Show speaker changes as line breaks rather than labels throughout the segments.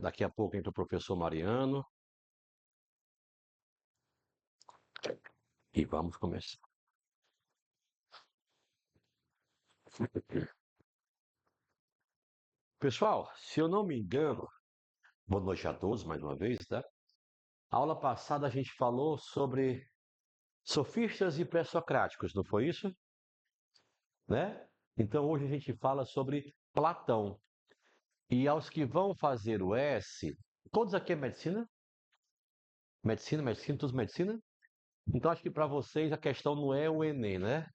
Daqui a pouco entra o professor Mariano e vamos começar. Pessoal, se eu não me engano, boa noite a todos mais uma vez, tá? A aula passada a gente falou sobre sofistas e pré-socráticos, não foi isso? Né? Então hoje a gente fala sobre Platão. E aos que vão fazer o S, todos aqui é medicina? Medicina, todos medicina? Então acho que para vocês a questão não é o Enem, né?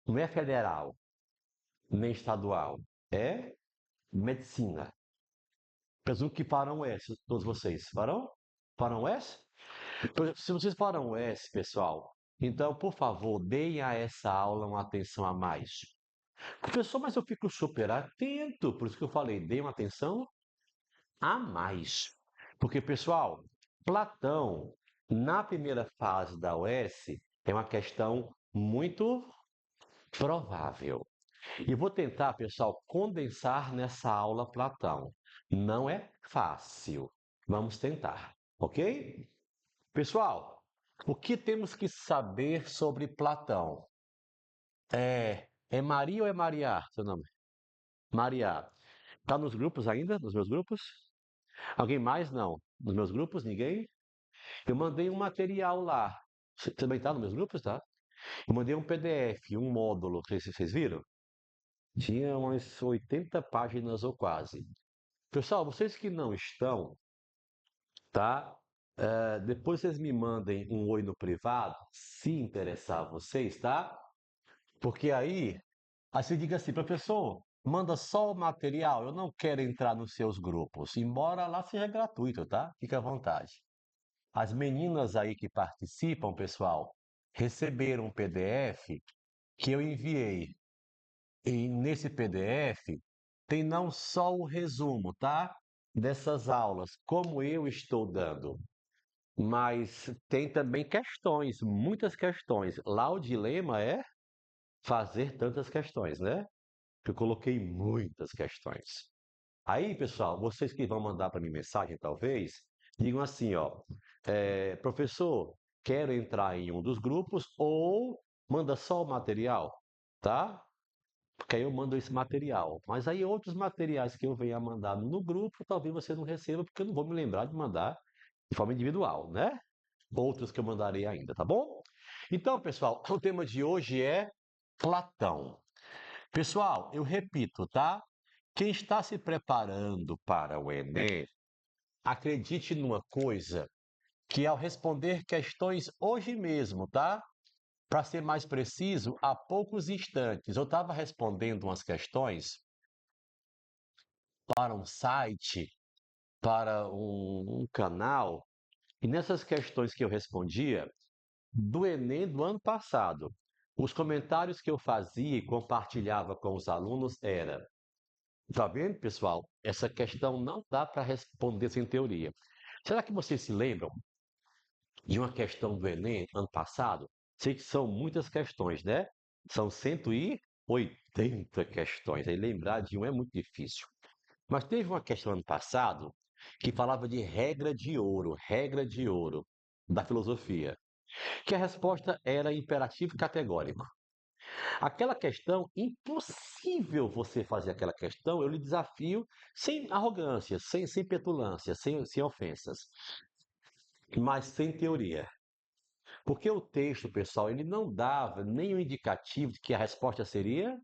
Não é federal, nem estadual. É medicina. Presumo que farão S, todos vocês. Farão? Farão S? Se vocês farão S, pessoal, então, por favor, deem a essa aula uma atenção a mais. Professor, mas eu fico super atento, por isso que eu falei, deem uma atenção a mais. Porque, pessoal, Platão, na primeira fase da OS, é uma questão muito provável. E vou tentar, pessoal, condensar nessa aula Platão. Não é fácil. Vamos tentar, ok? Pessoal, o que temos que saber sobre Platão? É Maria ou é Maria, seu nome? Maria. Tá nos grupos ainda? Nos meus grupos? Alguém mais? Não. Nos meus grupos? Ninguém? Eu mandei um material lá. Você também tá nos meus grupos, tá? Eu mandei um PDF, um módulo. Vocês viram? Tinha umas 80 páginas ou quase. Pessoal, vocês que não estão, tá? Depois vocês me mandem um oi no privado, se interessar a vocês, tá? Porque aí você diga assim, professor, manda só o material, eu não quero entrar nos seus grupos, embora lá seja gratuito, tá? Fique à vontade. As meninas aí que participam, pessoal, receberam um PDF que eu enviei. E nesse PDF tem não só o resumo, tá? Dessas aulas, como eu estou dando, mas tem também questões, muitas questões. Lá o dilema é fazer tantas questões, né? Eu coloquei muitas questões. Aí, pessoal, vocês que vão mandar para mim mensagem, talvez, digam assim, ó, professor, quero entrar em um dos grupos ou manda só o material, tá? Porque aí eu mando esse material. Mas aí outros materiais que eu venha a mandar no grupo, talvez você não receba, porque eu não vou me lembrar de mandar de forma individual, né? Outros que eu mandarei ainda, tá bom? Então, pessoal, o tema de hoje é Platão. Pessoal, eu repito, tá? Quem está se preparando para o Enem, acredite numa coisa, que ao responder questões hoje mesmo, tá? Para ser mais preciso, há poucos instantes eu estava respondendo umas questões para um site, para um canal, e nessas questões que eu respondia, do Enem do ano passado, os comentários que eu fazia e compartilhava com os alunos era: tá vendo, pessoal? Essa questão não dá para responder sem teoria. Será que vocês se lembram de uma questão do Enem ano passado? Sei que são muitas questões, né? São 180 questões. Aí lembrar de um é muito difícil. Mas teve uma questão ano passado que falava de regra de ouro da filosofia, que a resposta era imperativo categórico. Aquela questão, impossível você fazer aquela questão, eu lhe desafio sem arrogância, sem petulância, sem ofensas, mas sem teoria. Porque o texto, pessoal, ele não dava nenhum indicativo de que a resposta seria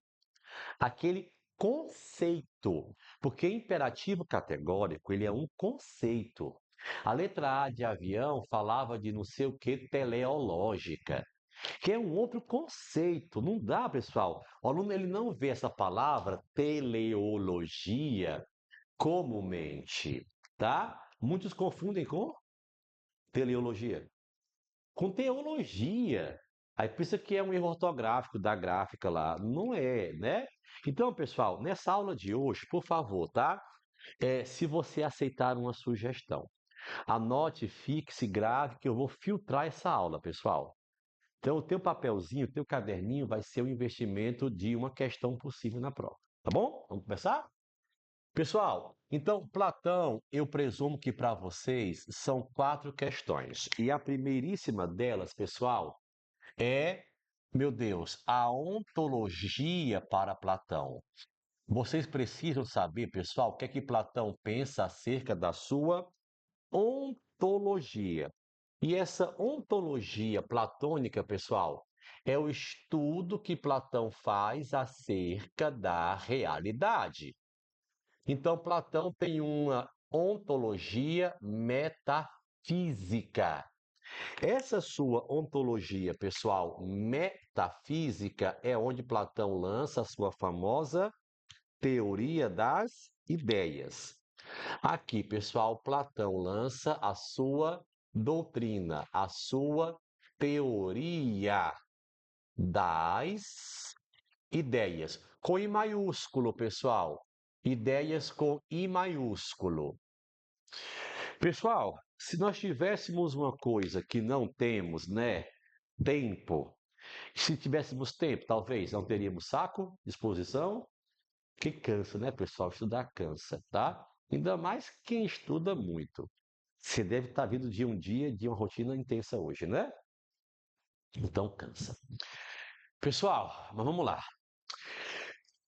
aquele conceito. Porque imperativo categórico, ele é um conceito. A letra A de avião falava de não sei o que teleológica, que é um outro conceito. Não dá, pessoal. O aluno ele não vê essa palavra teleologia comumente, tá? Muitos confundem com teleologia, com teologia. Aí pensa que é um erro ortográfico da gráfica lá. Não é, né? Então, pessoal, nessa aula de hoje, por favor, tá? Se você aceitar uma sugestão, anote, fixe, grave, que eu vou filtrar essa aula, pessoal. Então, o teu papelzinho, o teu caderninho vai ser o investimento de uma questão possível na prova. Tá bom? Vamos começar? Pessoal, então Platão, eu presumo que para vocês são 4 questões. E a primeiríssima delas, pessoal, é, meu Deus, a ontologia para Platão. Vocês precisam saber, pessoal, o que é que Platão pensa acerca da sua ontologia. E essa ontologia platônica, pessoal, é o estudo que Platão faz acerca da realidade. Então, Platão tem uma ontologia metafísica. Essa sua ontologia, pessoal, metafísica, é onde Platão lança a sua famosa teoria das ideias. Aqui, pessoal, Platão lança a sua doutrina, a sua teoria das ideias, com I maiúsculo, pessoal. Ideias com I maiúsculo. Pessoal, se nós tivéssemos uma coisa que não temos, né? Tempo. Se tivéssemos tempo, talvez não teríamos saco, disposição. Que cansa, né, pessoal? Estudar cansa, tá? Ainda mais quem estuda muito. Você deve estar vindo de um dia, de uma rotina intensa hoje, né? Então cansa. Pessoal, mas vamos lá.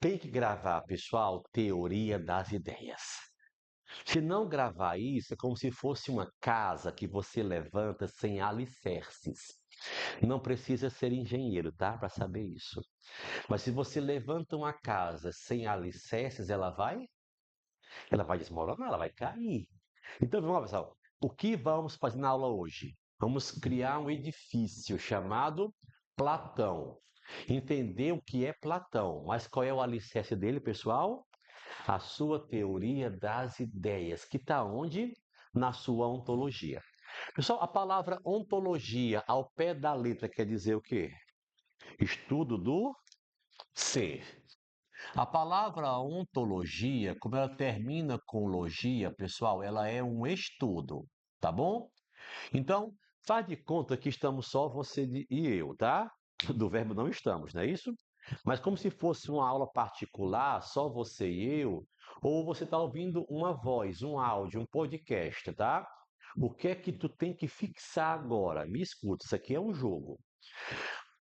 Tem que gravar, pessoal, teoria das ideias. Se não gravar isso, é como se fosse uma casa que você levanta sem alicerces. Não precisa ser engenheiro, tá? Para saber isso. Mas se você levanta uma casa sem alicerces, ela vai desmoronar, ela vai cair. Então, vamos lá, pessoal. O que vamos fazer na aula hoje? Vamos criar um edifício chamado Platão. Entender o que é Platão, mas qual é o alicerce dele, pessoal? A sua teoria das ideias, que está onde? Na sua ontologia. Pessoal, a palavra ontologia, ao pé da letra, quer dizer o quê? Estudo do ser. A palavra ontologia, como ela termina com logia, pessoal, ela é um estudo, tá bom? Então, faz de conta que estamos só você e eu, tá? Do verbo não estamos, não é isso? Mas como se fosse uma aula particular, só você e eu, ou você está ouvindo uma voz, um áudio, um podcast, tá? O que é que tu tem que fixar agora? Me escuta, isso aqui é um jogo.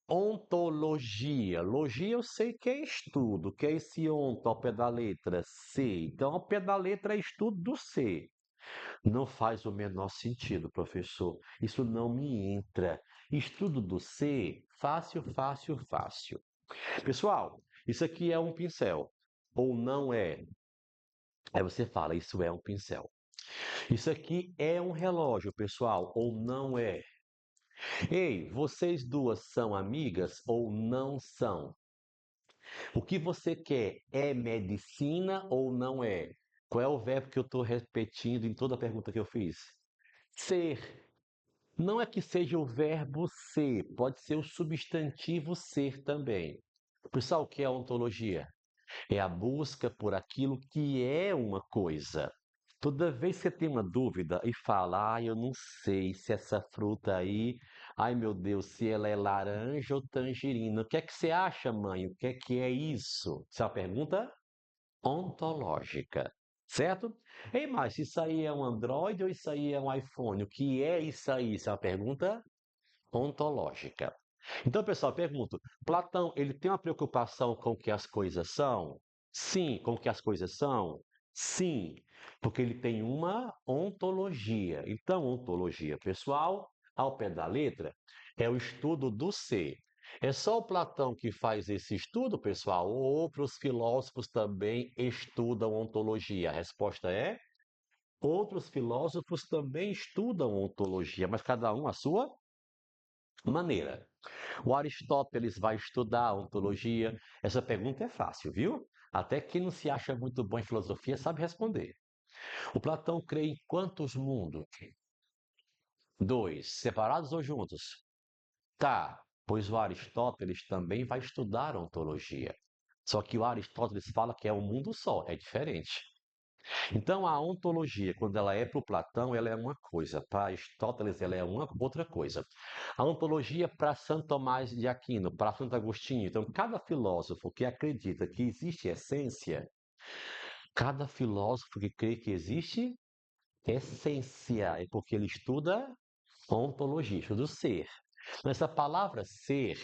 Ontologia. Logia eu sei que é estudo, que é esse onto ao pé da letra C. Então, ao pé da letra é estudo do C. Não faz o menor sentido, professor. Isso não me entra. Estudo do C, fácil, fácil, fácil. Pessoal, isso aqui é um pincel. Ou não é? Aí você fala, isso é um pincel. Isso aqui é um relógio, pessoal, ou não é? Ei, vocês duas são amigas ou não são? O que você quer é medicina ou não é? Qual é o verbo que eu estou repetindo em toda a pergunta que eu fiz? Ser. Não é que seja o verbo ser, pode ser o substantivo ser também. Pessoal, o que é ontologia? É a busca por aquilo que é uma coisa. Toda vez que você tem uma dúvida e fala, eu não sei se essa fruta aí, ai meu Deus, se ela é laranja ou tangerina. O que é que você acha, mãe? O que é isso? Isso é uma pergunta ontológica, certo? Ei, mas isso aí é um Android ou isso aí é um iPhone? O que é isso aí? Isso é uma pergunta ontológica. Então, pessoal, pergunto, Platão, ele tem uma preocupação com o que as coisas são? Sim, com o que as coisas são? Sim, porque ele tem uma ontologia. Então, ontologia, pessoal, ao pé da letra, é o estudo do ser. É só o Platão que faz esse estudo, pessoal, ou outros filósofos também estudam ontologia? A resposta é: outros filósofos também estudam ontologia, mas cada um a sua maneira. O Aristóteles vai estudar a ontologia. Essa pergunta é fácil, viu? Até quem não se acha muito bom em filosofia sabe responder. O Platão crê em quantos mundos? Dois, separados ou juntos? Tá, pois o Aristóteles também vai estudar a ontologia. Só que o Aristóteles fala que é um mundo só, é diferente. Então a ontologia, quando ela é para o Platão, ela é uma coisa, para Aristóteles ela é uma outra coisa. A ontologia para Santo Tomás de Aquino, para Santo Agostinho, então cada filósofo que acredita que existe essência, Cada filósofo que crê que existe essência, é porque ele estuda ontologia, estuda o ser. Então, essa palavra ser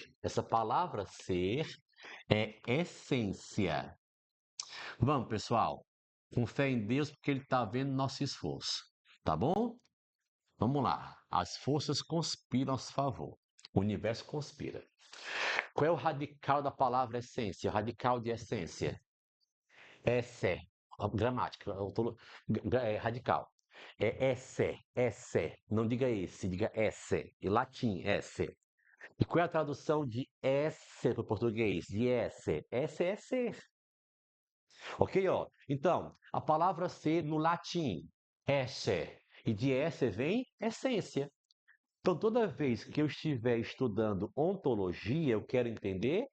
é essência. Vamos, pessoal, com fé em Deus, porque Ele está vendo nosso esforço, tá bom? Vamos lá. As forças conspiram a nosso favor. O universo conspira. Qual é o radical da palavra essência? O radical de essência? Esse. Gramática, radical. É esse. Não diga esse, diga esse. Em latim, esse. E qual é a tradução de esse para o português? De esse? Esse é ser. Ok, ó? Então, a palavra ser no latim, esse. E de esse vem essência. Então, toda vez que eu estiver estudando ontologia, eu quero entender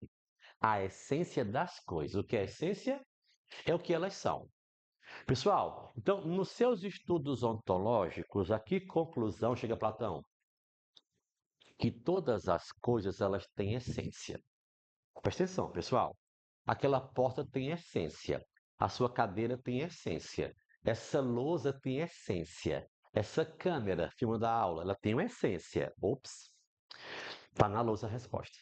a essência das coisas. O que é essência? É o que elas são. Pessoal, então, nos seus estudos ontológicos, a que conclusão chega Platão? Que todas as coisas elas têm essência. Presta atenção, pessoal. Aquela porta tem essência. A sua cadeira tem essência. Essa lousa tem essência. Essa câmera filmando a aula, ela tem uma essência. Ops, está na lousa a resposta.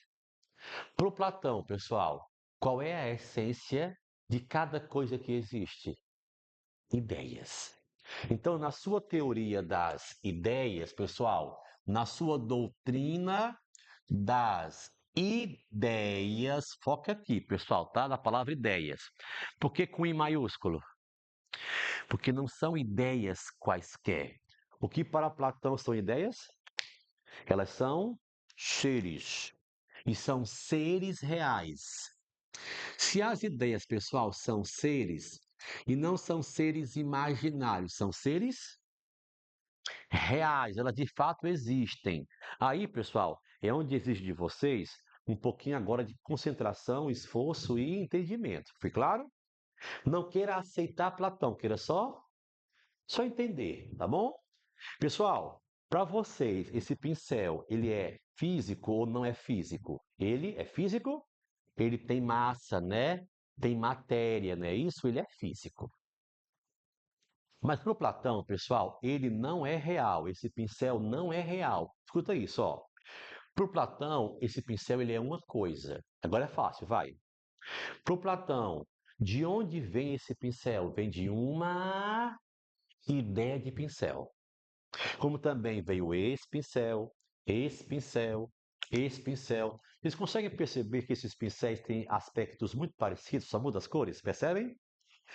Para o Platão, pessoal, qual é a essência de cada coisa que existe? Ideias. Então, na sua teoria das ideias, pessoal, na sua doutrina das ideias, foca aqui, pessoal, tá? Na palavra ideias. Por que com I maiúsculo? Porque não são ideias quaisquer. O que para Platão são ideias? Elas são seres. E são seres reais. Se as ideias, pessoal, são seres e não são seres imaginários, são seres reais, elas de fato existem. Aí, pessoal, é onde exige de vocês um pouquinho agora de concentração, esforço e entendimento. Foi claro? Não queira aceitar Platão, queira só entender, tá bom? Pessoal, para vocês, esse pincel, ele é físico ou não é físico? Ele é físico? Ele tem massa, né? Tem matéria, né? Isso ele é físico. Mas para o Platão, pessoal, ele não é real. Esse pincel não é real. Escuta isso, ó. Para o Platão, esse pincel ele é uma coisa. Agora é fácil, vai. Para o Platão, de onde vem esse pincel? Vem de uma ideia de pincel. Como também veio esse pincel, esse pincel, esse pincel. Vocês conseguem perceber que esses pincéis têm aspectos muito parecidos, só muda as cores, percebem?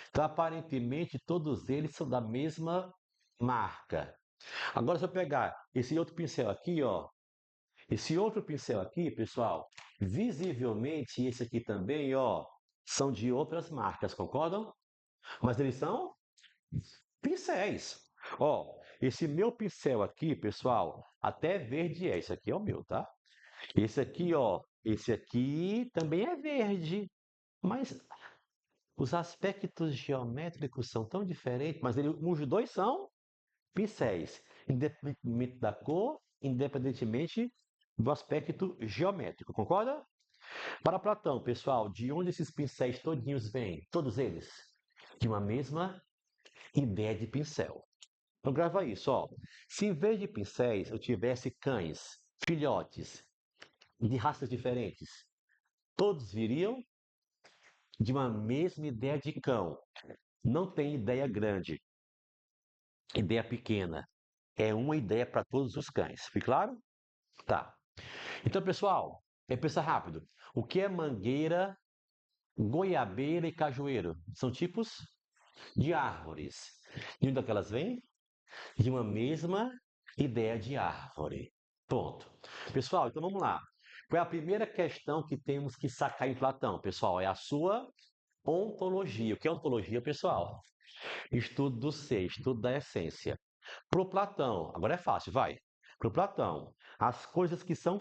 Então, aparentemente, todos eles são da mesma marca. Agora, se eu pegar esse outro pincel aqui, ó, esse outro pincel aqui, pessoal, visivelmente esse aqui também, ó, são de outras marcas, concordam? Mas eles são pincéis. Ó, esse meu pincel aqui, pessoal, até verde é. Esse aqui é o meu, tá? Esse aqui, ó, esse aqui também é verde. Mas os aspectos geométricos são tão diferentes, mas os dois são pincéis, independentemente da cor, independentemente do aspecto geométrico, concorda? Para Platão, pessoal, de onde esses pincéis todinhos vêm? Todos eles? De uma mesma ideia de pincel. Então grava isso, ó. Se em vez de pincéis eu tivesse cães, filhotes, de raças diferentes, todos viriam de uma mesma ideia de cão. Não tem ideia grande, ideia pequena. É uma ideia para todos os cães. Foi claro? Tá. Então, pessoal, pensa rápido. O que é mangueira, goiabeira e cajueiro? São tipos de árvores. E onde é que elas vêm? De uma mesma ideia de árvore. Ponto. Pessoal, então vamos lá. Qual é a primeira questão que temos que sacar em Platão, pessoal? É a sua ontologia. O que é ontologia, pessoal? Estudo do ser, estudo da essência. Para o Platão, agora é fácil, vai. Para o Platão, as coisas que são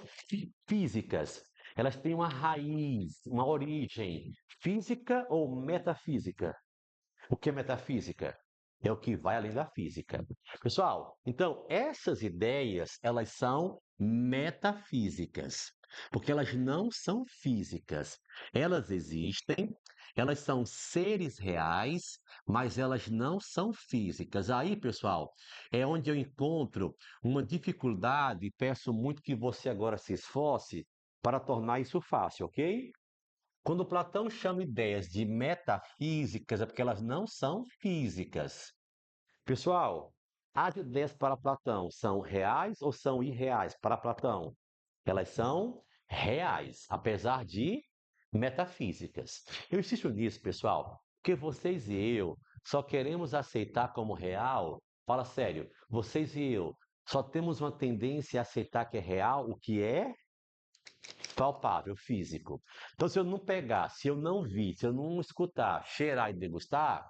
físicas, elas têm uma raiz, uma origem física ou metafísica? O que é metafísica? É o que vai além da física. Pessoal, então essas ideias, elas são metafísicas, porque elas não são físicas. Elas existem, Elas são seres reais, mas elas não são físicas. Aí, pessoal, é onde eu encontro uma dificuldade e peço muito que você agora se esforce para tornar isso fácil, ok? Quando Platão chama ideias de metafísicas, é porque elas não são físicas. Pessoal, as ideias para Platão são reais ou são irreais para Platão? Elas são reais, apesar de metafísicas. Eu insisto nisso, pessoal, porque vocês e eu só queremos aceitar como real. Fala sério, vocês e eu só temos uma tendência a aceitar que é real o que é palpável, físico. Então, se eu não pegar, se eu não vir, se eu não escutar, cheirar e degustar,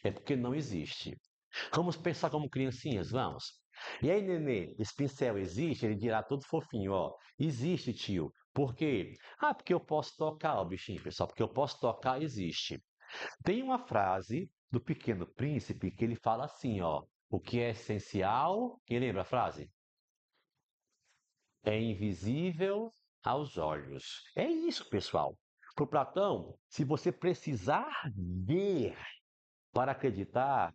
é porque não existe. Vamos pensar como criancinhas, vamos. E aí, nenê, esse pincel existe? Ele dirá todo fofinho, ó. Existe, tio. Por quê? Ah, porque eu posso tocar, ó, bichinho, pessoal. Porque eu posso tocar, existe. Tem uma frase do Pequeno Príncipe que ele fala assim, ó. O que é essencial, quem lembra a frase? É invisível aos olhos. É isso, pessoal. Para Platão, se você precisar ver para acreditar,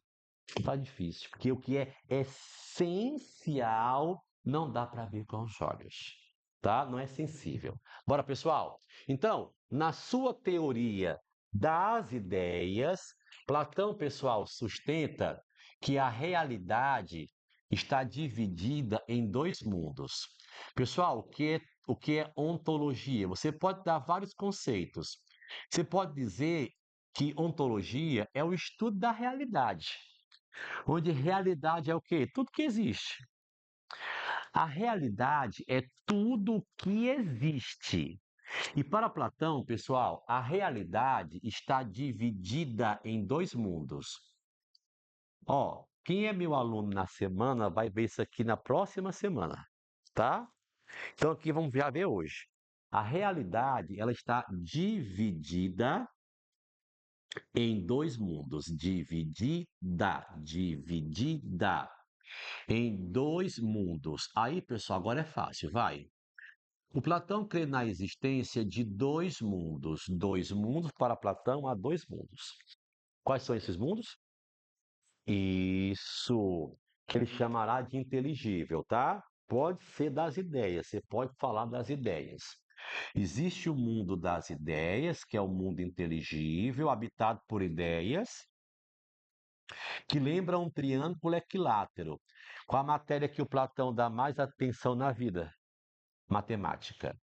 tá difícil, porque o que é essencial não dá para ver com os olhos, tá? Não é sensível. Bora, pessoal? Então, na sua teoria das ideias, Platão, pessoal, sustenta que a realidade está dividida em dois mundos. Pessoal, o que é ontologia? Você pode dar vários conceitos. Você pode dizer que ontologia é o estudo da realidade. Onde realidade é o quê? Tudo que existe. A realidade é tudo que existe. E para Platão, pessoal, a realidade está dividida em dois mundos. Ó, quem é meu aluno na semana vai ver isso aqui na próxima semana, tá? Então aqui vamos já ver hoje. A realidade, ela está dividida em dois mundos. Dividida em dois mundos. Aí, pessoal, agora é fácil, vai. O Platão crê na existência de dois mundos. Dois mundos, para Platão, há dois mundos. Quais são esses mundos? Isso, que ele chamará de inteligível, tá? Pode ser das ideias, você pode falar das ideias. Existe o mundo das ideias, que é o mundo inteligível, habitado por ideias, que lembra um triângulo equilátero. Qual a matéria que o Platão dá mais atenção na vida? Matemática.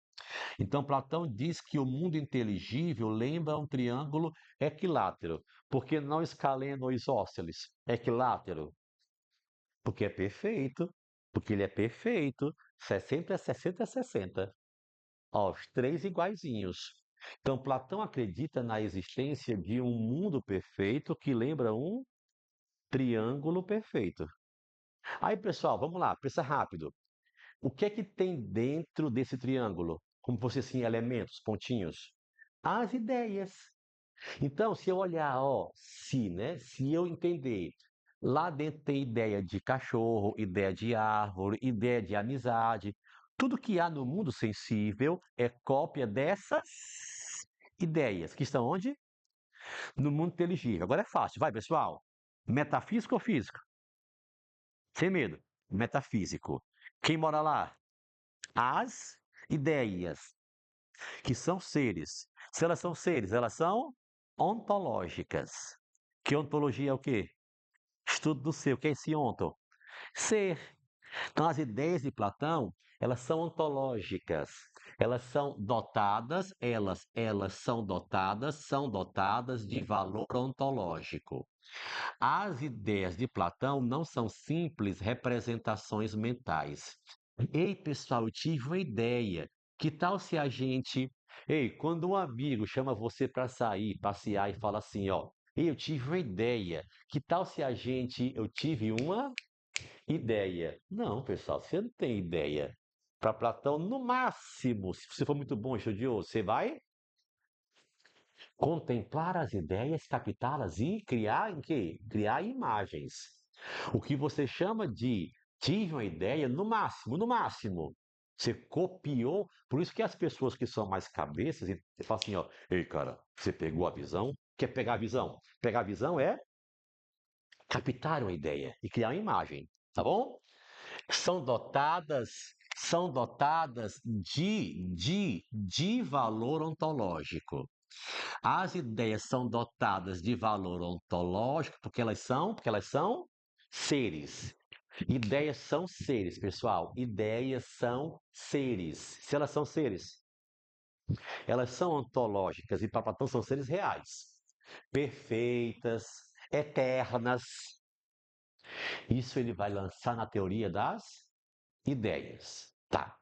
Então, Platão diz que o mundo inteligível lembra um triângulo equilátero. Por que não escaleno isósceles? Equilátero. Porque é perfeito. Porque ele é perfeito. 60 é 60 é 60. Ó, os três iguaizinhos. Então, Platão acredita na existência de um mundo perfeito que lembra um triângulo perfeito. Aí, pessoal, vamos lá, pensa rápido. O que é que tem dentro desse triângulo? Como fosse assim, elementos, pontinhos? As ideias. Então, se eu olhar, ó, se, né? Se eu entender, lá dentro tem ideia de cachorro, ideia de árvore, ideia de amizade. Tudo que há no mundo sensível é cópia dessas ideias, que estão onde? No mundo inteligível. Agora é fácil, vai, pessoal. Metafísico ou físico? Sem medo. Metafísico. Quem mora lá? As ideias, que são seres. Se elas são seres, elas são ontológicas. Que ontologia é o quê? Estudo do ser. O que é esse onto? Ser. Então, as ideias de Platão, elas são ontológicas. Elas são dotadas, elas são dotadas de valor ontológico. As ideias de Platão não são simples representações mentais. Ei, pessoal, eu tive uma ideia. Que tal se a gente. Ei, quando um amigo chama você para sair, passear e fala assim, ó. Ei, eu tive uma ideia. Que tal se a gente. Eu tive uma ideia. Não, pessoal, você não tem ideia. Para Platão, no máximo, se você for muito bom estudioso, você vai contemplar as ideias, captá-las e criar em quê? Criar imagens. O que você chama de tive uma ideia, no máximo, no máximo. Você copiou, por isso que as pessoas que são mais cabeças, e falam assim, ó, ei cara, você pegou a visão? que é pegar a visão? Pegar a visão é captar uma ideia e criar uma imagem, tá bom? São dotadas, são dotadas de valor ontológico. As ideias são dotadas de valor ontológico porque elas são seres. Ideias são seres, pessoal. Ideias são seres. Se elas são seres, elas são ontológicas e para Platão são seres reais, perfeitas, eternas. Isso ele vai lançar na teoria das ideias. Tá.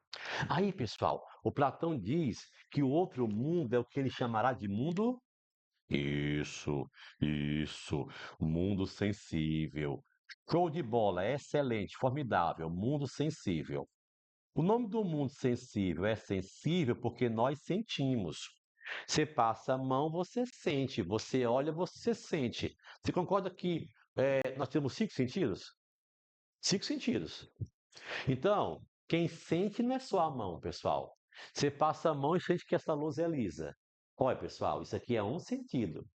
Aí, pessoal, o Platão diz que o outro mundo é o que ele chamará de mundo. Isso, mundo sensível. Show de bola, excelente, formidável, mundo sensível. O nome do mundo sensível é sensível porque nós sentimos. Você passa a mão, você sente. Você olha, você sente. Você concorda que nós temos cinco sentidos? Cinco sentidos. Então, quem sente não é só a mão, pessoal. Você passa a mão e sente que essa luz é lisa. Olha, pessoal, isso aqui é um sentido.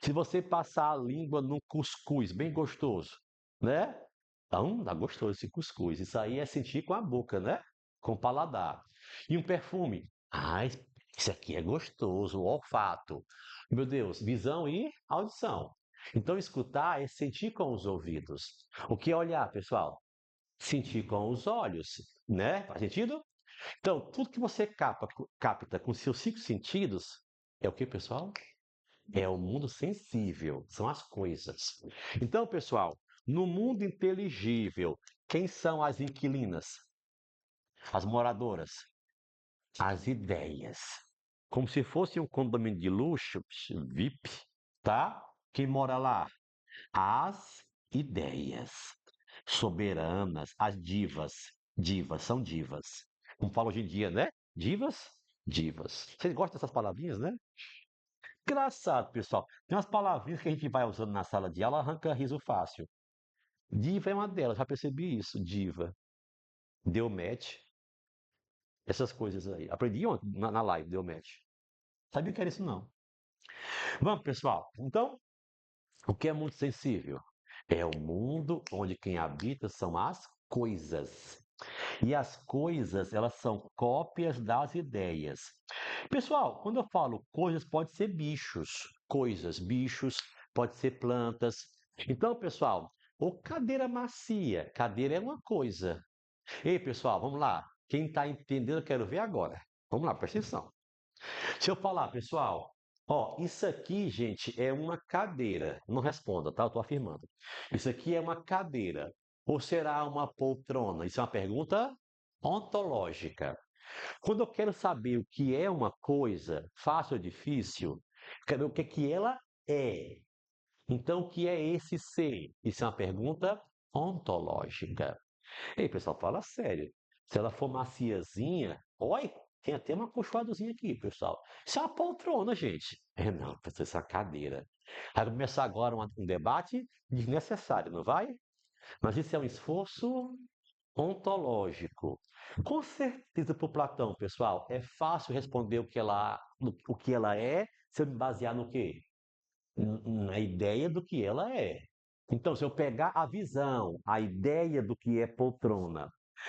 Se você passar a língua num cuscuz bem gostoso, né? Então, dá gostoso esse cuscuz. Isso aí é sentir com a boca, né? Com o paladar. E um perfume. Ah, isso aqui é gostoso, o olfato. Meu Deus, visão e audição. Então, escutar é sentir com os ouvidos. O que é olhar, pessoal? Sentir com os olhos, né? Faz sentido? Então, tudo que você capta com seus cinco sentidos é o que, pessoal? É o mundo sensível, são as coisas. Então, pessoal, no mundo inteligível, quem são as inquilinas? As moradoras? As ideias. Como se fosse um condomínio de luxo, VIP, tá? Quem mora lá? As ideias. Soberanas, as divas. Divas, são divas. Como fala hoje em dia, né? Divas? Divas. Vocês gostam dessas palavrinhas, né? Engraçado, pessoal. Tem umas palavrinhas que a gente vai usando na sala de aula, arranca riso fácil. Diva é uma delas, já percebi isso. Diva. Deu match. Essas coisas aí. Aprendi ontem na live, deu match. Sabia que era isso não. Vamos, pessoal. Então, o que é mundo sensível? É o mundo onde quem habita são as coisas. E as coisas, elas são cópias das ideias. Pessoal, quando eu falo coisas, pode ser bichos, coisas, bichos, pode ser plantas. Então, pessoal, ou cadeira macia, cadeira é uma coisa. Ei, pessoal, vamos lá. Quem está entendendo, eu quero ver agora. Vamos lá, presta atenção. Se eu falar, pessoal, ó, isso aqui, gente, é uma cadeira. Não responda, tá? Eu estou afirmando. Isso aqui é uma cadeira. Ou será uma poltrona? Isso é uma pergunta ontológica. Quando eu quero saber o que é uma coisa, fácil ou difícil, quero ver o que, que ela é. Então, o que é esse ser? Isso é uma pergunta ontológica. Ei, pessoal, fala sério. Se ela for maciazinha, oi, tem até uma acolchoadozinha aqui, pessoal. Isso é uma poltrona, gente. É não, pessoal, isso é uma cadeira. Vai começar agora um debate desnecessário, não vai? Mas isso é um esforço ontológico. Com certeza, para o Platão, pessoal, é fácil responder o que ela é se eu me basear no quê? Na ideia do que ela é. Então, se eu pegar a visão, a ideia do que é poltrona,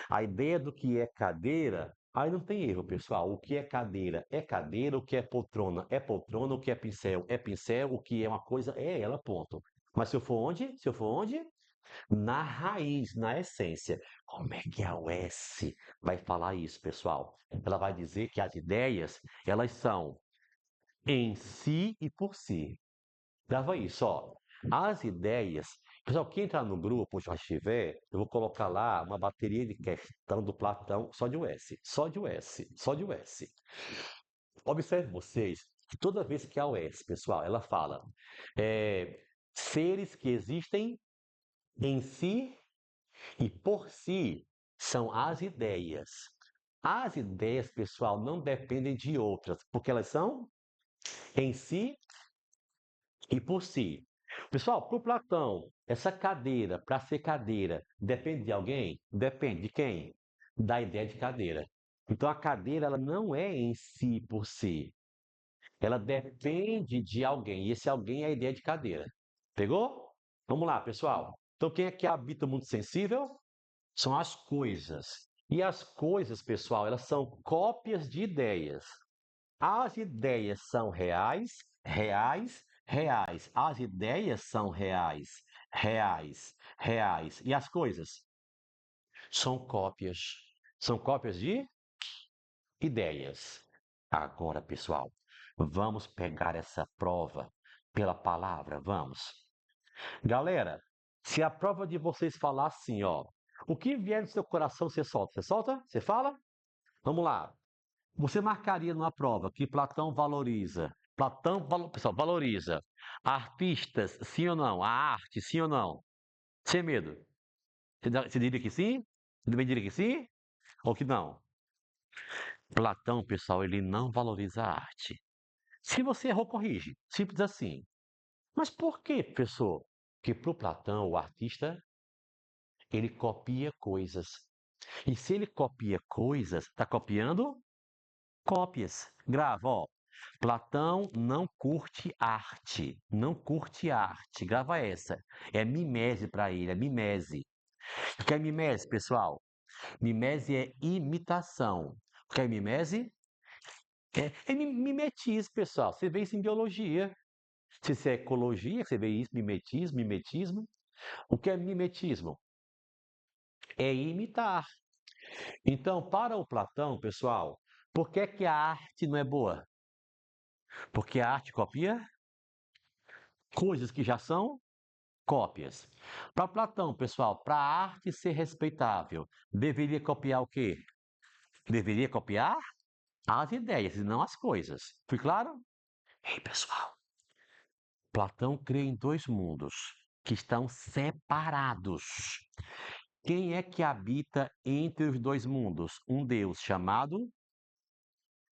a ideia do que é cadeira, aí não tem erro, pessoal. O que é cadeira, o que é poltrona, o que é pincel, o que é uma coisa é ela, ponto. Mas se eu for onde? Se eu for onde? Na raiz, na essência. Como é que a OS vai falar isso, pessoal? Ela vai dizer que as ideias, elas são em si e por si. Grava isso, ó. As ideias. Pessoal, quem entrar no grupo, já estiver, eu vou colocar lá uma bateria de questão do Platão só de US. Só de US. Só de US. Observe vocês que toda vez que a US, pessoal, ela fala seres que existem em si e por si são as ideias. As ideias, pessoal, não dependem de outras, porque elas são em si e por si. Pessoal, para o Platão, essa cadeira, para ser cadeira, depende de alguém? Depende de quem? Da ideia de cadeira. Então a cadeira ela não é em si por si. Ela depende de alguém, e esse alguém é a ideia de cadeira. Pegou? Vamos lá, pessoal. Então, quem é que habita o mundo sensível? São as coisas. E as coisas, pessoal, elas são cópias de ideias. As ideias são reais, reais, reais. As ideias são reais, reais, reais. E as coisas são cópias. São cópias de ideias. Agora, pessoal, vamos pegar essa prova pela palavra, vamos. Galera, se a prova de vocês falar assim, ó, o que vier no seu coração você solta? Você solta? Você fala? Vamos lá. Você marcaria numa prova que Platão valoriza. Pessoal, valoriza artistas, sim ou não? A arte, sim ou não? Sem medo. Você diria que sim? Você também diria que sim? Ou que não? Platão, pessoal, ele não valoriza a arte. Se você errou, corrige. Simples assim. Mas por que, professor? Porque para o Platão, o artista, ele copia coisas. E se ele copia coisas, está copiando cópias. Grava, ó. Platão não curte arte. Não curte arte. Grava essa. É mimese para ele, é mimese. O que é mimese, pessoal? Mimese é imitação. O que é mimese? É mimetismo, pessoal. Você vê isso em biologia. Se isso é ecologia, você vê isso, mimetismo, mimetismo. O que é mimetismo? É imitar. Então, para o Platão, pessoal, por que que a arte não é boa? Porque a arte copia coisas que já são cópias. Para Platão, pessoal, para a arte ser respeitável, deveria copiar o quê? Deveria copiar as ideias e não as coisas. Fui claro? Ei, pessoal, Platão crê em dois mundos que estão separados. Quem é que habita entre os dois mundos? Um Deus chamado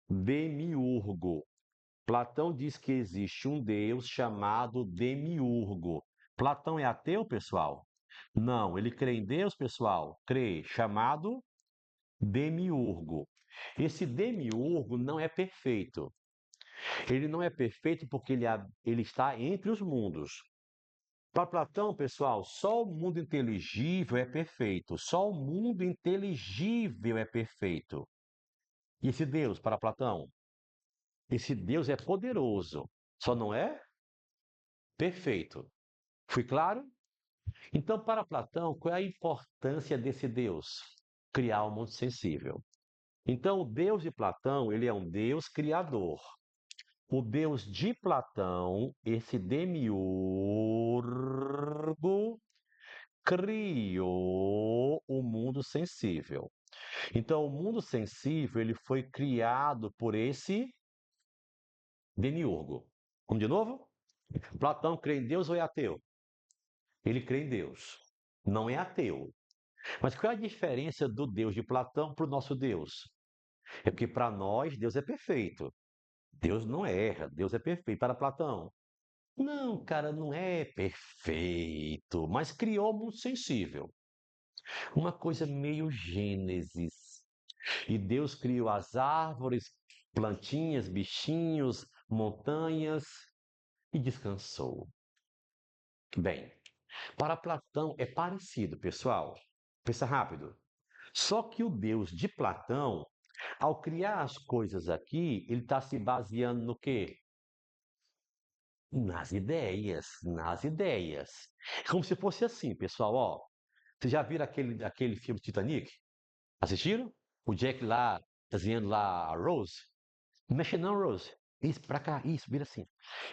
Demiurgo. Platão diz que existe um Deus chamado Demiurgo. Platão é ateu, pessoal? Não, ele crê em Deus, pessoal? Crê, chamado Demiurgo. Esse Demiurgo não é perfeito. Ele não é perfeito porque ele está entre os mundos. Para Platão, pessoal, só o mundo inteligível é perfeito. Só o mundo inteligível é perfeito. E esse Deus, para Platão? Esse Deus é poderoso, só não é perfeito. Fui claro? Então, para Platão, qual é a importância desse Deus? Criar o mundo sensível. Então, o Deus de Platão, ele é um Deus criador. O Deus de Platão, esse demiurgo, criou o mundo sensível. Então, o mundo sensível ele foi criado por esse demiurgo. Vamos de novo? Platão crê em Deus ou é ateu? Ele crê em Deus. Não é ateu. Mas qual é a diferença do Deus de Platão para o nosso Deus? É porque para nós Deus é perfeito. Deus não erra, Deus é perfeito. Para Platão, não, cara, não é perfeito, mas criou o mundo sensível. Uma coisa meio Gênesis. E Deus criou as árvores, plantinhas, bichinhos, montanhas e descansou. Bem, para Platão é parecido, pessoal. Pensa rápido. Só que o Deus de Platão, ao criar as coisas aqui, ele está se baseando no quê? Nas ideias, nas ideias. Como se fosse assim, pessoal, ó. Vocês já viram aquele filme Titanic? Assistiram? O Jack lá desenhando lá a Rose? Não mexe não, Rose. Isso, pra cá, isso, vira assim.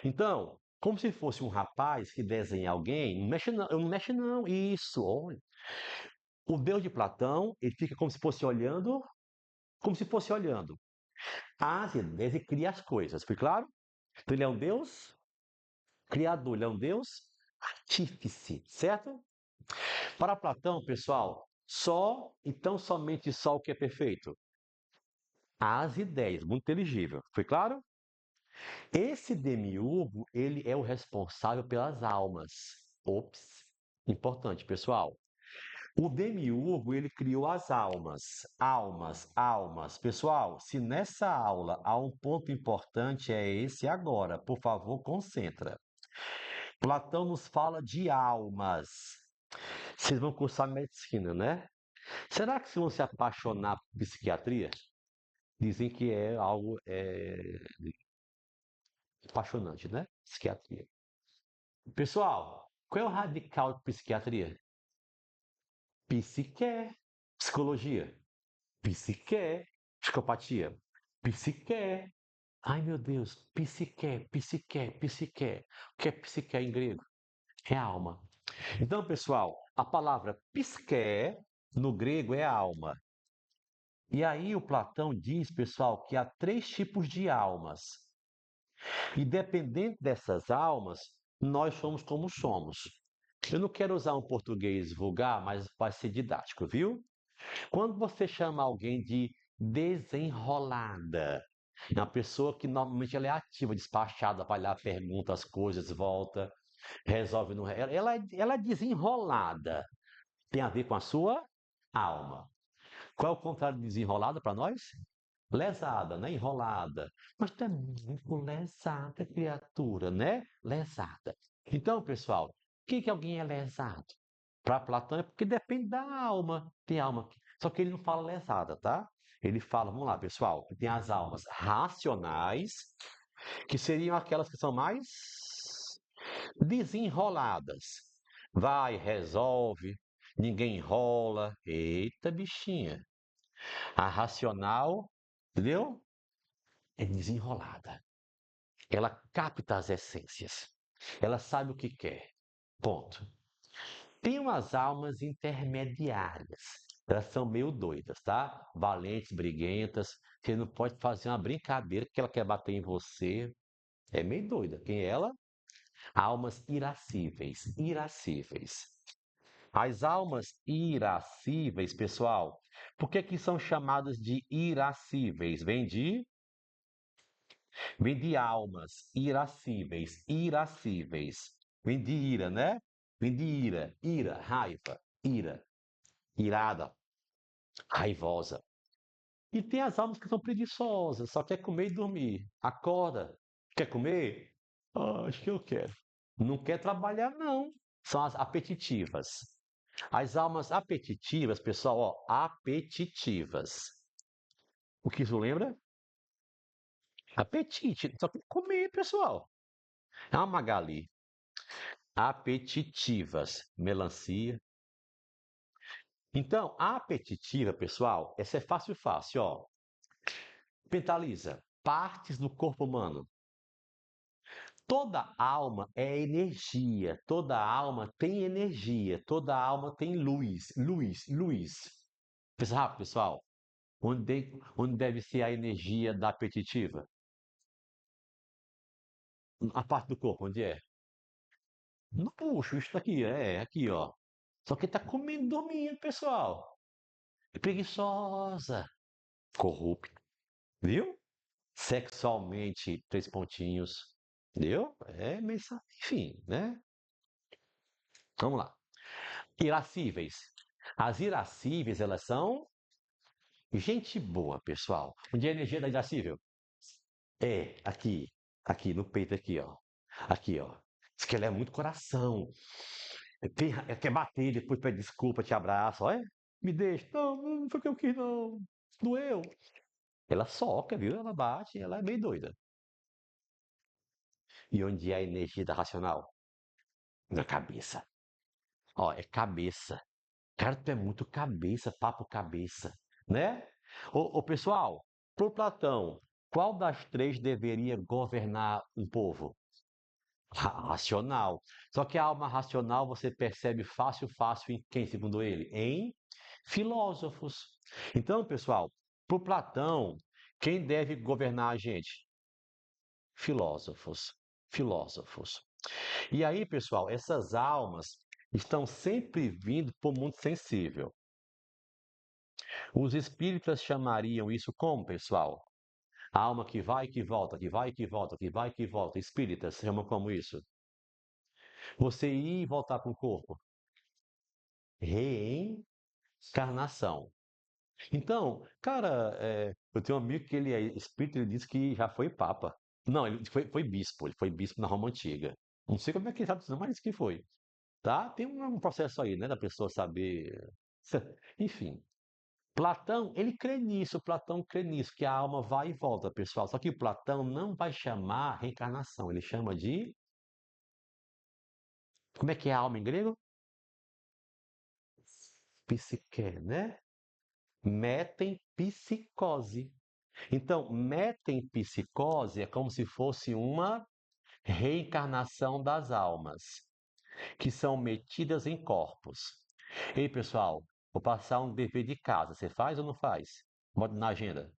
Então, como se fosse um rapaz que desenha alguém, não mexe não, eu não mexe não, isso, olha. O Deus de Platão, ele fica como se fosse olhando as ideias e cria as coisas, foi claro? Então ele é um Deus criador, ele é um Deus artífice, certo? Para Platão, pessoal, só, então somente só o que é perfeito? As ideias, muito inteligível, foi claro? Esse demiurgo, ele é o responsável pelas almas. Ops, importante, pessoal. O Demiurgo, ele criou as almas. Almas, almas. Pessoal, se nessa aula há um ponto importante, é esse agora. Por favor, concentra. Platão nos fala de almas. Vocês vão cursar medicina, né? Será que vocês vão se apaixonar por psiquiatria? Dizem que é algo apaixonante, né? Psiquiatria. Pessoal, qual é o radical de psiquiatria? Psique, psicologia. Psique, psicopatia. Psique. Ai, meu Deus, psique, psique, psique. O que é psique em grego? É alma. Então, pessoal, a palavra psique no grego é alma. E aí o Platão diz, pessoal, que há três tipos de almas. E dependendo dessas almas, nós somos como somos. Eu não quero usar um português vulgar, mas vai ser didático, viu? Quando você chama alguém de desenrolada, é uma pessoa que normalmente ela é ativa, despachada, vai lá, pergunta as coisas, volta, resolve. No... ela é desenrolada. Tem a ver com a sua alma. Qual é o contrário de desenrolada para nós? Lesada, né? Enrolada. Mas tu é muito lesada, criatura, né? Lesada. Então, pessoal, o que alguém é lesado? Para Platão é porque depende da alma. Tem alma. Só que ele não fala lesada, tá? Ele fala, vamos lá, pessoal, que tem as almas racionais, que seriam aquelas que são mais desenroladas. Vai, resolve, ninguém enrola. Eita, bichinha. A racional, entendeu? É desenrolada. Ela capta as essências. Ela sabe o que quer. Ponto. Tem umas almas intermediárias. Elas são meio doidas, tá? Valentes, briguentas. Você não pode fazer uma brincadeira que ela quer bater em você. É meio doida. Quem é ela? Almas irascíveis. Irascíveis. As almas irascíveis, pessoal, por que são chamadas de irascíveis? Vem de almas irascíveis, irascíveis. Vem de ira, né? Vem de ira, ira, raiva, ira, irada, raivosa. E tem as almas que são preguiçosas, só quer comer e dormir. Acorda, quer comer? Ah, acho que eu quero. Não quer trabalhar, não. São as apetitivas. As almas apetitivas, pessoal, ó, apetitivas. O que isso lembra? Apetite. Só que comer, pessoal. É uma Magali. Apetitivas. Melancia. Então, a apetitiva, pessoal, essa é fácil, fácil, ó. Pentaliza. Partes do corpo humano. Toda alma é energia. Toda alma tem energia. Toda alma tem luz. Luz, luz. Pensa rápido, pessoal. Onde deve ser a energia da apetitiva? A parte do corpo, onde é? No puxo, isso daqui, aqui, ó. Só que tá comendo, dormindo, pessoal. É preguiçosa, corrupta, viu? Sexualmente, três pontinhos, viu? Enfim, né? Vamos lá. Irascíveis. As irascíveis, elas são gente boa, pessoal. Onde é a energia da irascível? É, aqui no peito, aqui, ó. Aqui, ó. Diz que ela é muito coração. Quer bater, depois pede desculpa, te abraça, olha. Me deixa. Não, não foi o que eu quis, não. Doeu. Ela soca, viu? Ela bate, ela é meio doida. E onde é a energia da racional? Na cabeça. Ó, é cabeça. Cara, tu é muito cabeça, papo cabeça, né? Pessoal, pro Platão, qual das três deveria governar um povo? Racional. Só que a alma racional você percebe fácil, fácil em quem, segundo ele? Em filósofos. Então, pessoal, para Platão, quem deve governar a gente? Filósofos. Filósofos. E aí, pessoal, essas almas estão sempre vindo para o mundo sensível. Os espíritas chamariam isso como, pessoal? A alma que vai e que volta, que vai e que volta, que vai e que volta. Espíritas chamam como isso? Você ir e voltar para o corpo. Reencarnação. Então, cara, eu tenho um amigo que ele é espírita, ele disse que já foi papa. Não, ele foi bispo na Roma Antiga. Não sei como é que ele sabe disso, mas disse que foi. Tá? Tem um processo aí, né, da pessoa saber. Enfim. Platão, ele crê nisso, Platão crê nisso, que a alma vai e volta, pessoal. Só que Platão não vai chamar reencarnação, ele chama de. Como é que é a alma em grego? Psique, né? Metempsicose. Então, metempsicose é como se fosse uma reencarnação das almas, que são metidas em corpos. Ei, pessoal, vou passar um dever de casa. Você faz ou não faz? Bota na agenda.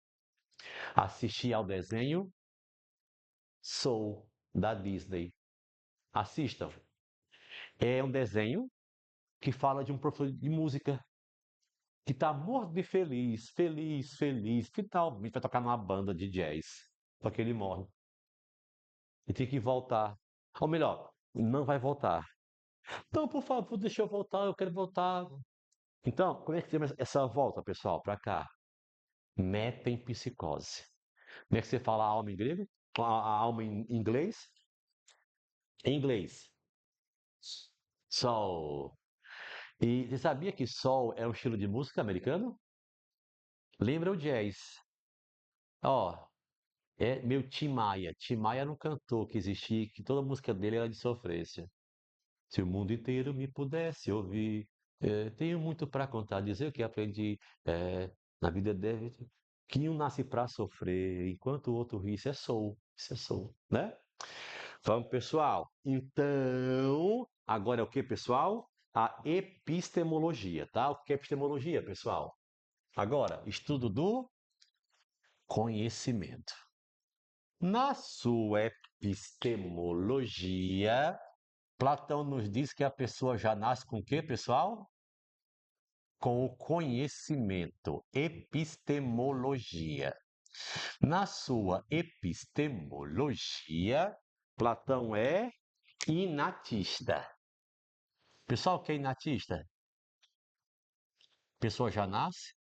Assistir ao desenho Soul, da Disney. Assistam. É um desenho que fala de um professor de música que está morto de feliz, feliz, feliz. Finalmente vai tocar numa banda de jazz. Só que ele morre. E tem que voltar. Ou melhor, não vai voltar. Então, por favor, deixa eu voltar, eu quero voltar. Então, como é que se chama essa volta, pessoal, para cá? Metempsicose. Como é que você fala a alma em grego? A alma em inglês? Em inglês. Soul. E você sabia que soul é um estilo de música americano? Lembra o jazz. Ó, é meu Tim Maia. Tim Maia era um cantor que existia, que toda música dele era de sofrência. Se o mundo inteiro me pudesse ouvir, tenho muito para contar, dizer o que aprendi. Na vida deve que um nasce para sofrer, enquanto o outro ri. Isso é soul, né? Vamos, pessoal. Então, agora é o que, pessoal? A epistemologia, tá? O que é epistemologia, pessoal? Agora, estudo do conhecimento. Na sua epistemologia, Platão nos diz que a pessoa já nasce com o quê, pessoal? Com o conhecimento, epistemologia. Na sua epistemologia, Platão é inatista. Pessoal, o que é inatista? Pessoa já nasce?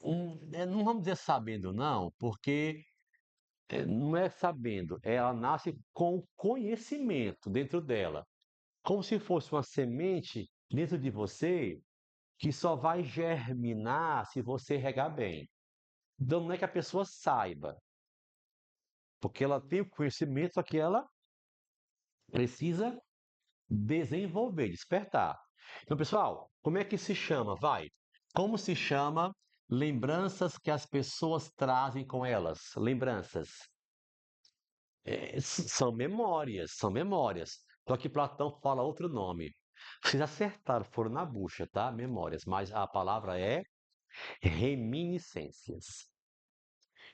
Não vamos dizer sabendo, não, porque não é sabendo, ela nasce com conhecimento dentro dela. Como se fosse uma semente dentro de você que só vai germinar se você regar bem. Então não é que a pessoa saiba, porque ela tem o conhecimento, só que ela precisa desenvolver, despertar. Então, pessoal, como é que se chama? Vai. Como se chama lembranças que as pessoas trazem com elas? Lembranças. São memórias, são memórias. Só que Platão fala outro nome. Vocês acertaram, foram na bucha, tá? Memórias, mas a palavra é reminiscências.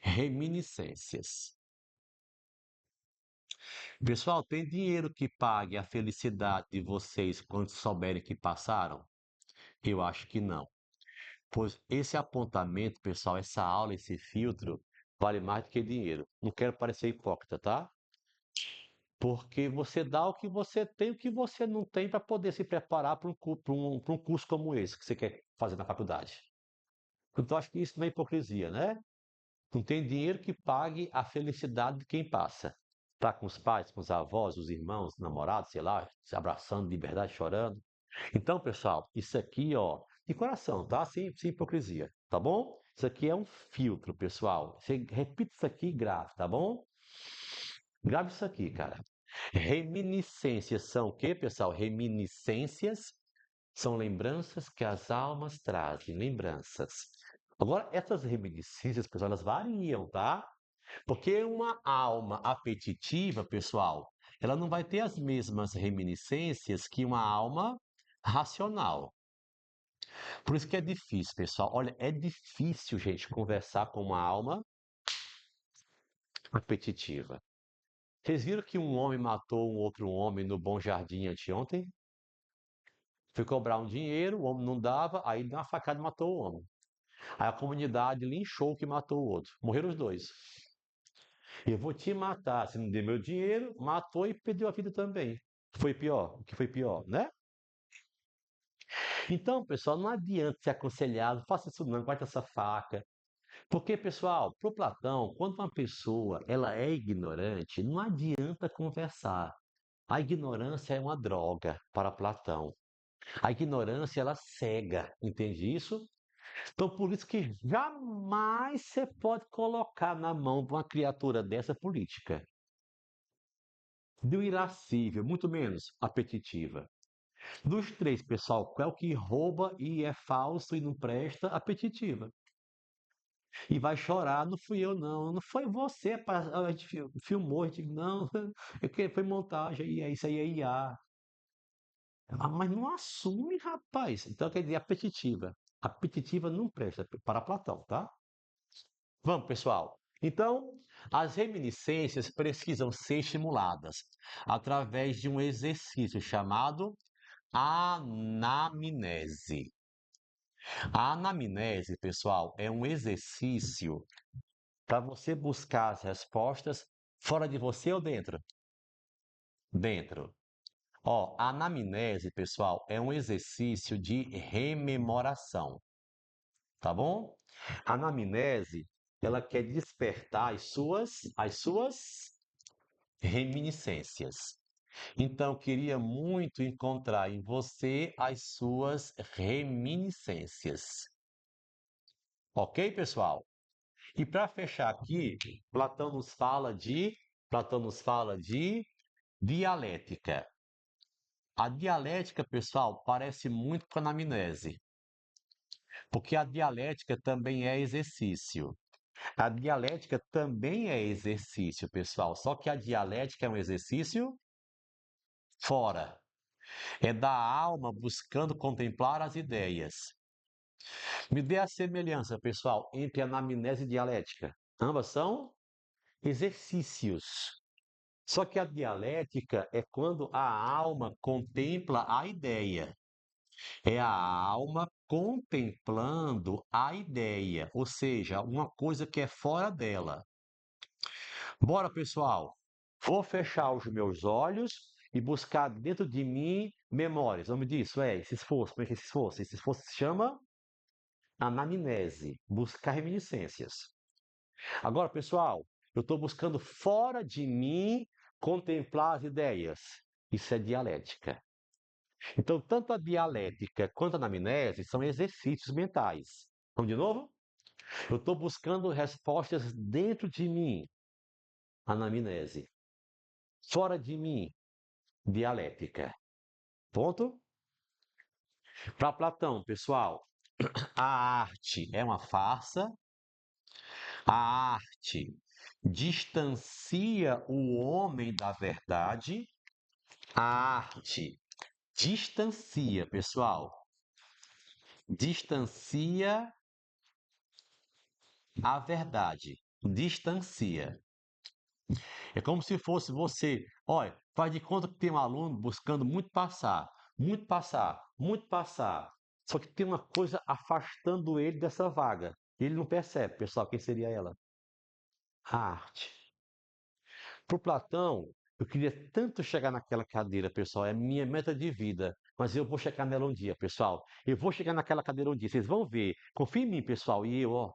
Reminiscências. Pessoal, tem dinheiro que pague a felicidade de vocês quando souberem que passaram? Eu acho que não. Pois esse apontamento, pessoal, essa aula, esse filtro, vale mais do que dinheiro. Não quero parecer hipócrita, tá? Porque você dá o que você tem, o que você não tem para poder se preparar para um curso como esse que você quer fazer na faculdade. Então, acho que isso não é hipocrisia, né? Não tem dinheiro que pague a felicidade de quem passa. Tá com os pais, com os avós, os irmãos, namorados, sei lá, se abraçando de verdade, chorando. Então, pessoal, isso aqui, ó, de coração, tá? Sem hipocrisia, tá bom? Isso aqui é um filtro, pessoal. Você repita isso aqui e grave, tá bom? Grave isso aqui, cara. Reminiscências são o quê, pessoal? Reminiscências são lembranças que as almas trazem, lembranças. Agora, essas reminiscências, pessoal, elas variam, tá? Porque uma alma apetitiva, pessoal, ela não vai ter as mesmas reminiscências que uma alma racional. Por isso que é difícil, pessoal. Olha, é difícil, gente, conversar com uma alma apetitiva. Vocês viram que um homem matou um outro homem no Bom Jardim anteontem? Foi cobrar um dinheiro, o homem não dava, aí deu uma facada e matou o homem. Aí a comunidade linchou o que matou o outro. Morreram os dois. Eu vou te matar, se não der meu dinheiro, matou e perdeu a vida também. Foi pior, o que foi pior, né? Então, pessoal, não adianta ser aconselhado, faça isso não, guarde essa faca. Porque, pessoal, para o Platão, quando uma pessoa ela é ignorante, não adianta conversar. A ignorância é uma droga para Platão. A ignorância ela cega, entende isso? Então, por isso que jamais você pode colocar na mão de uma criatura dessa política. Do irascível, muito menos apetitiva. Dos três, pessoal, qual é o que rouba e é falso e não presta? Apetitiva. E vai chorar, não fui eu não, não foi você, a gente filmou, a gente, não, é que foi montagem, aí, isso aí é IA. Ah, mas não assume, rapaz. Então quer dizer apetitiva. Apetitiva não presta para Platão, tá? Vamos, pessoal. Então, as reminiscências precisam ser estimuladas através de um exercício chamado anamnese. A anamnese, pessoal, é um exercício para você buscar as respostas fora de você ou dentro? Dentro. Ó, a anamnese, pessoal, é um exercício de rememoração, tá bom? A anamnese, ela quer despertar as suas reminiscências. Então, eu queria muito encontrar em você as suas reminiscências. Ok, pessoal? E para fechar aqui, Platão nos fala de dialética. A dialética, pessoal, parece muito com a anamnese, porque a dialética também é exercício. A dialética também é exercício, pessoal, só que a dialética é um exercício fora. É da alma buscando contemplar as ideias. Me dê a semelhança, pessoal, entre anamnese e dialética. Ambas são exercícios. Só que a dialética é quando a alma contempla a ideia. É a alma contemplando a ideia, ou seja, uma coisa que é fora dela. Bora, pessoal. Vou fechar os meus olhos e buscar dentro de mim memórias. O nome disso é esse esforço. Como é que é esse esforço? Esse esforço se chama anamnese, buscar reminiscências. Agora, pessoal, eu estou buscando fora de mim contemplar as ideias. Isso é dialética. Então, tanto a dialética quanto a anamnese são exercícios mentais. Vamos de novo? Eu estou buscando respostas dentro de mim, anamnese. Fora de mim, dialética. Ponto? Para Platão, pessoal, a arte é uma farsa. A arte distancia o homem da verdade. A arte distancia, pessoal, distancia a verdade. Distancia. É como se fosse você, olha, faz de conta que tem um aluno buscando muito passar, muito passar, muito passar. Só que tem uma coisa afastando ele dessa vaga. Ele não percebe, pessoal, quem seria ela? A arte. Para o Platão, eu queria tanto chegar naquela cadeira, pessoal, é minha meta de vida. Mas eu vou chegar nela um dia, pessoal. Eu vou chegar naquela cadeira um dia, vocês vão ver. Confia em mim, pessoal. E eu, ó,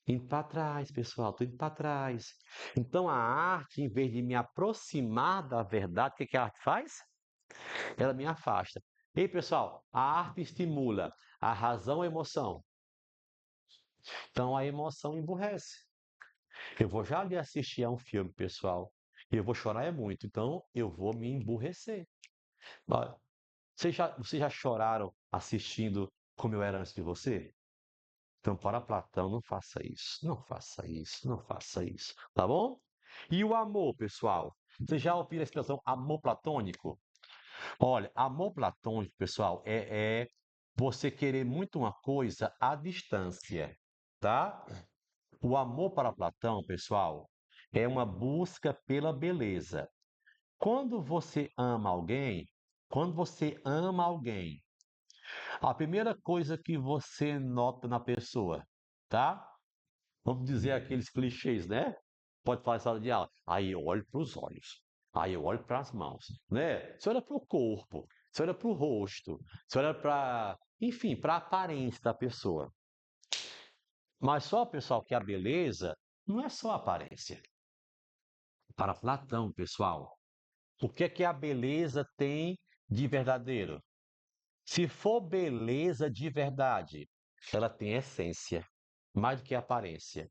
indo para trás, pessoal, tô indo para trás. Então a arte, em vez de me aproximar da verdade, o que que a arte faz? Ela me afasta. Ei, pessoal, a arte estimula a razão e a emoção. Então a emoção emburrece. Eu vou já ali assistir a um filme, pessoal, e eu vou chorar é muito, então eu vou me emburrecer. Olha, vocês já choraram assistindo Como Eu Era Antes de Você? Então, para Platão, não faça isso, não faça isso, não faça isso, tá bom? E o amor, pessoal? Você já ouviu a expressão amor platônico? Olha, amor platônico, pessoal, é você querer muito uma coisa à distância, tá? O amor para Platão, pessoal, é uma busca pela beleza. Quando você ama alguém, quando você ama alguém, a primeira coisa que você nota na pessoa, tá? Vamos dizer aqueles clichês, né? Pode falar em sala de aula. Aí eu olho para os olhos. Aí eu olho para as mãos, né? Você olha para o corpo. Você olha para o rosto, você olha para, enfim, para a aparência da pessoa. Mas só, pessoal, que a beleza não é só a aparência. Para Platão, pessoal, o que é que a beleza tem de verdadeiro? Se for beleza de verdade, ela tem essência, mais do que aparência.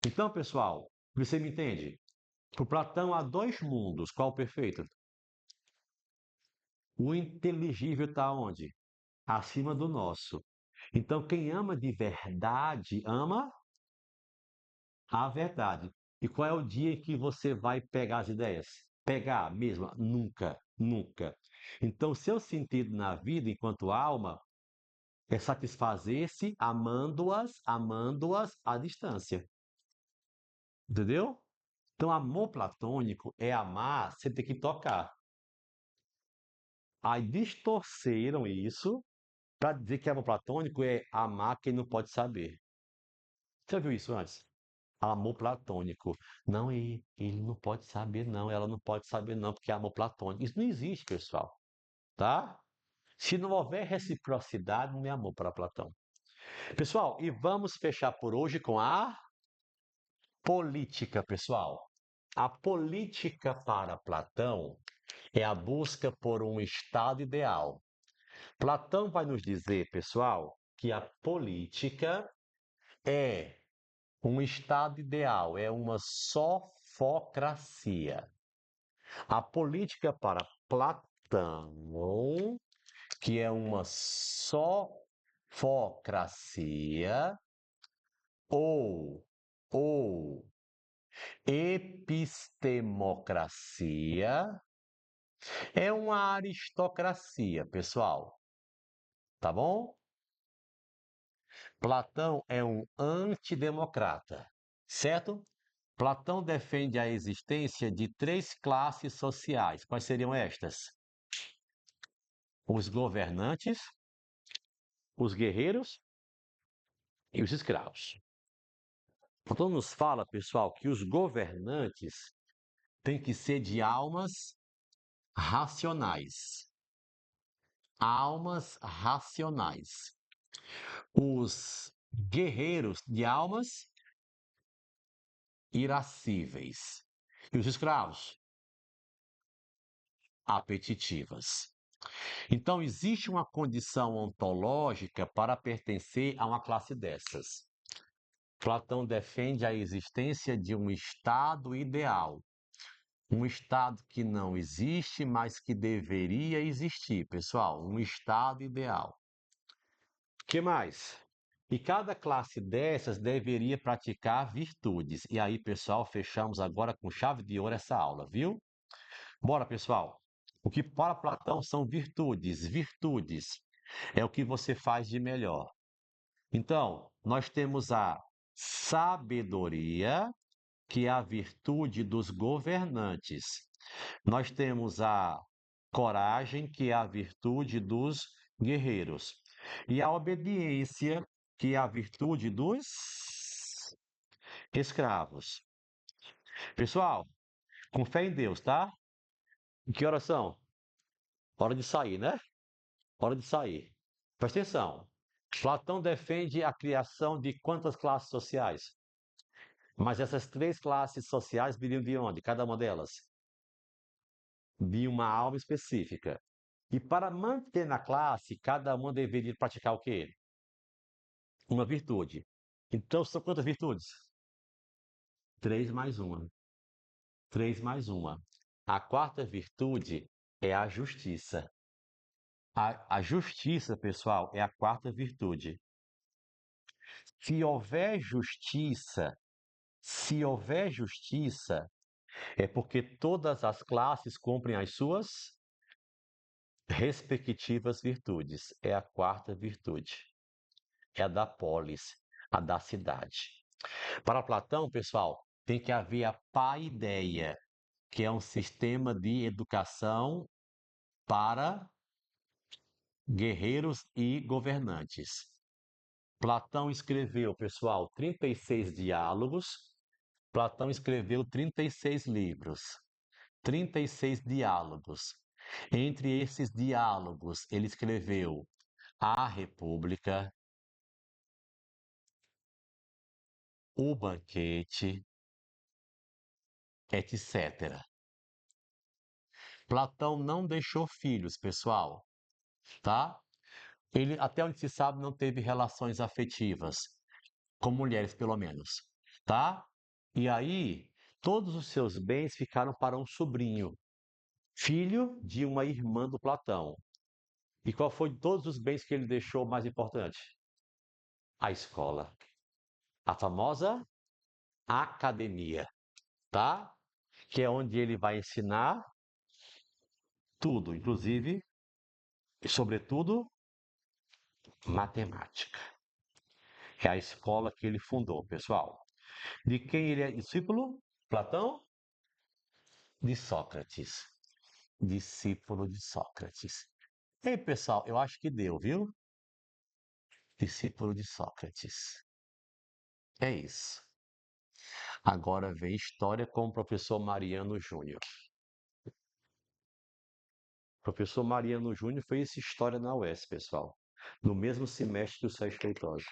Então, pessoal, você me entende? Para Platão há dois mundos. Qual o perfeito? O inteligível está onde? Acima do nosso. Então, quem ama de verdade, ama a verdade. E qual é o dia em que você vai pegar as ideias? Pegar mesmo? Nunca, nunca. Então, seu sentido na vida, enquanto alma, é satisfazer-se amando-as à distância. Entendeu? Então, amor platônico é amar sem ter que tocar. Aí distorceram isso para dizer que amor platônico é amar quem não pode saber. Você viu isso antes? Amor platônico. Não, ele não pode saber, não. Ela não pode saber, não, porque é amor platônico. Isso não existe, pessoal. Tá? Se não houver reciprocidade, não é amor para Platão. Pessoal, e vamos fechar por hoje com a política, pessoal. A política para Platão é a busca por um estado ideal. Platão vai nos dizer, pessoal, que a política é um estado ideal, é uma sofocracia. A política para Platão, que é uma sofocracia ou epistemocracia, é uma aristocracia, pessoal. Tá bom? Platão é um antidemocrata, certo? Platão defende a existência de três classes sociais. Quais seriam estas? Os governantes, os guerreiros e os escravos. Platão nos fala, pessoal, que os governantes têm que ser de almas racionais. Almas racionais. Os guerreiros de almas irascíveis. E os escravos? Apetitivas. Então, existe uma condição ontológica para pertencer a uma classe dessas. Platão defende a existência de um estado ideal, um estado que não existe, mas que deveria existir, pessoal, um estado ideal. O que mais? E cada classe dessas deveria praticar virtudes. E aí, pessoal, fechamos agora com chave de ouro essa aula, viu? Bora, pessoal. O que para Platão são virtudes? Virtudes é o que você faz de melhor. Então, nós temos a sabedoria, que é a virtude dos governantes. Nós temos a coragem, que é a virtude dos guerreiros. E a obediência, que é a virtude dos escravos. Pessoal, com fé em Deus, tá? E que horas são? Hora de sair, né? Hora de sair. Presta atenção. Platão defende a criação de quantas classes sociais? Mas essas três classes sociais viriam de onde? Cada uma delas? De uma alma específica. E para manter na classe, cada uma deveria praticar o quê? Uma virtude. Então, são quantas virtudes? Três mais uma. Três mais uma. A quarta virtude é a justiça. A justiça, pessoal, é a quarta virtude. Se houver justiça, se houver justiça, é porque todas as classes cumprem as suas respectivas virtudes. É a quarta virtude. É a da polis, a da cidade. Para Platão, pessoal, tem que haver a paideia, que é um sistema de educação para guerreiros e governantes. Platão escreveu, pessoal, 36 diálogos. Platão escreveu 36 livros, 36 diálogos. Entre esses diálogos, ele escreveu A República, O Banquete, etc. Platão não deixou filhos, pessoal, tá? Ele, até onde se sabe, não teve relações afetivas, com mulheres pelo menos, tá? E aí, todos os seus bens ficaram para um sobrinho, filho de uma irmã do Platão. E qual foi de todos os bens que ele deixou mais importante? A escola, a famosa academia, tá? Que é onde ele vai ensinar tudo, inclusive, e sobretudo, matemática. É a escola que ele fundou, pessoal. De quem ele é discípulo? Platão? De Sócrates. Discípulo de Sócrates. Ei, pessoal, eu acho que deu, viu? Discípulo de Sócrates. É isso. Agora vem história com o professor Mariano Júnior. O professor Mariano Júnior fez história na UES, pessoal. No mesmo semestre que o Sérgio Feitosa.